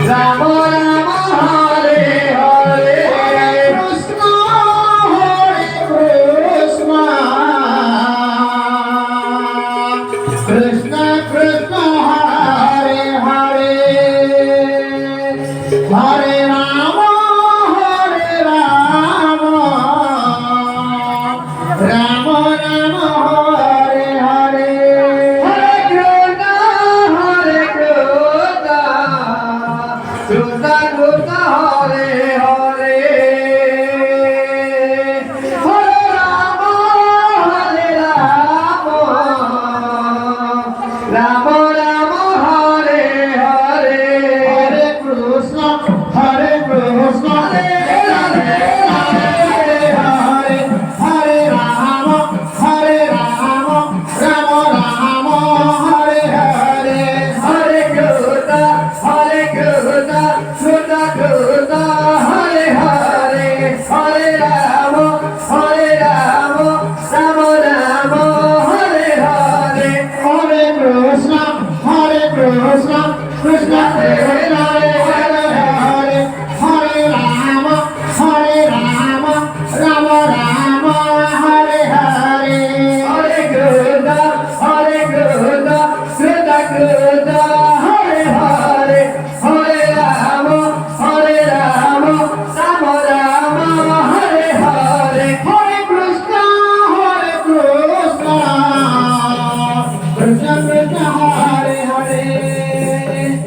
Rama Rama Hare Hare Krishna Hare Krishna Krishna Krishna Hare Hare Hare Rama Hare Rama Rama Rama Hare Hare Hare Krishna Hare Krishna Krishna Krishna Hare Hare Hare Rama Hare Rama Rama Rama Hare Hare Hare Krishna Hare Krishna Hare Hare Hare Rama Hare Rama Rama Rama Hare Hare Hare Krishna Hare Krishna Krishna Krishna Hare Hare Hare Rama Hare Rama Rama Rama Hare Hare Hare Krishna Hare Krishna Krishna Krishna Hare Hare Hare Rama Hare Rama Rama Rama Hare Hare Hare Krishna Hare Krishna Krishna Krishna Hare Hare Hare Rama Hare Rama Rama Rama Hare Hare Hare Krishna Hare Krishna Krishna Krishna Hare Hare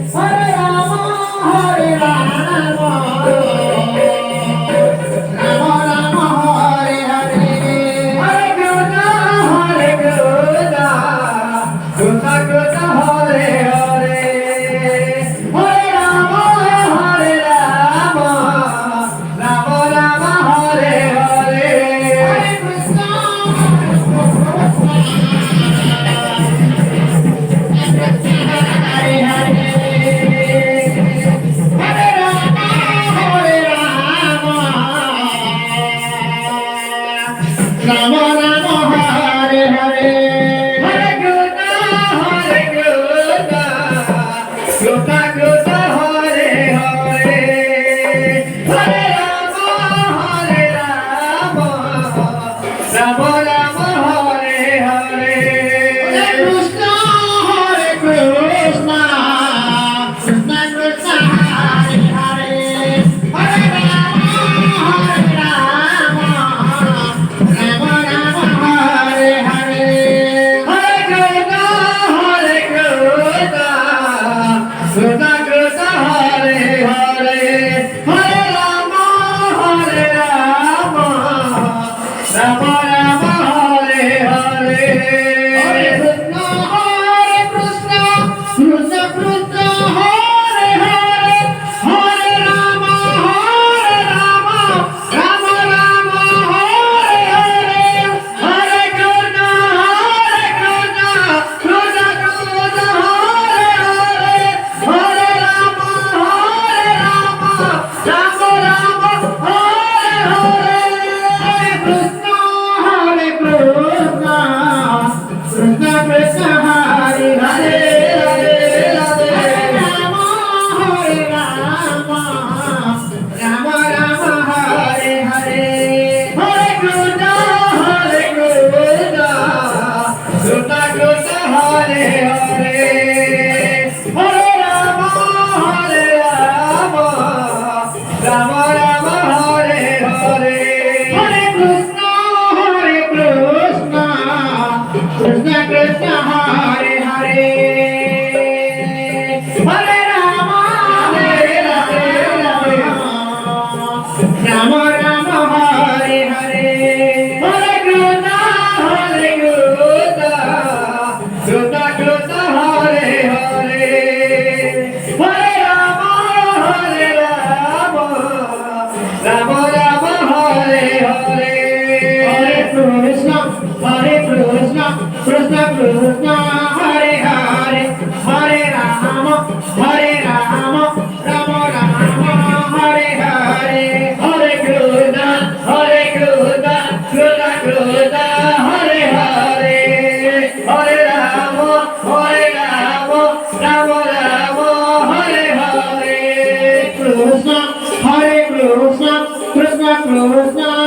Hare Rama Hare Rama Rama Rama Hare Hare Hare Krishna Hare Krishna Krishna Krishna Hare Hare Hare Rama Hare Rama Rama Rama Hare Hare Hare Krishna Hare Hare Hare Rama Hare Rama Rama Rama Hare Hare Hare Krishna Hare Krishna Krishna Krishna Hare Hare Hare Rama Hare Rama Rama Rama Hare Hare Hare Krishna Hare Krishna Krishna Krishna Hare Hare Hare Rama Hare Rama Rama Rama Hare Hare Hare Krishna Hare Krishna Krishna Krishna Hare Hare Hare Rama Hare Rama Rama Rama Hare Hare Hare Krishna Hare Krishna Krishna Krishna Hare Hare Hare Rama Hare Rama Rama Rama Hare Hare Hare Krishna Hare Krishna Krishna Krishna Hare Hare Hare Rama Hare Rama Rama Rama Hare Hare Hare Krishna Hare Krishna Krishna Krishna Hare Hare Hare Rama Hare Rama Rama Rama Hare Hare Hare Krishna Hare Krishna Krishna Krishna Hare Hare Hare Rama Hare Rama Rama Rama Hare Hare Hare Krishna Hare Krishna Krishna Krishna Hare Hare Hare Rama Hare Rama Rama Rama Hare Hare Hare Krishna Hare Krishna Krishna Krishna Hare Hare Hare Rama Hare Rama Rama Rama Hare Hare Hare Krishna Krishna Krishna Hare Hare Hare Rama Hare Rama Rama Rama Hare Hare Hare Krishna Krishna Krishna Hare Hare Hare Rama Rama Rama Hare Hare Krishna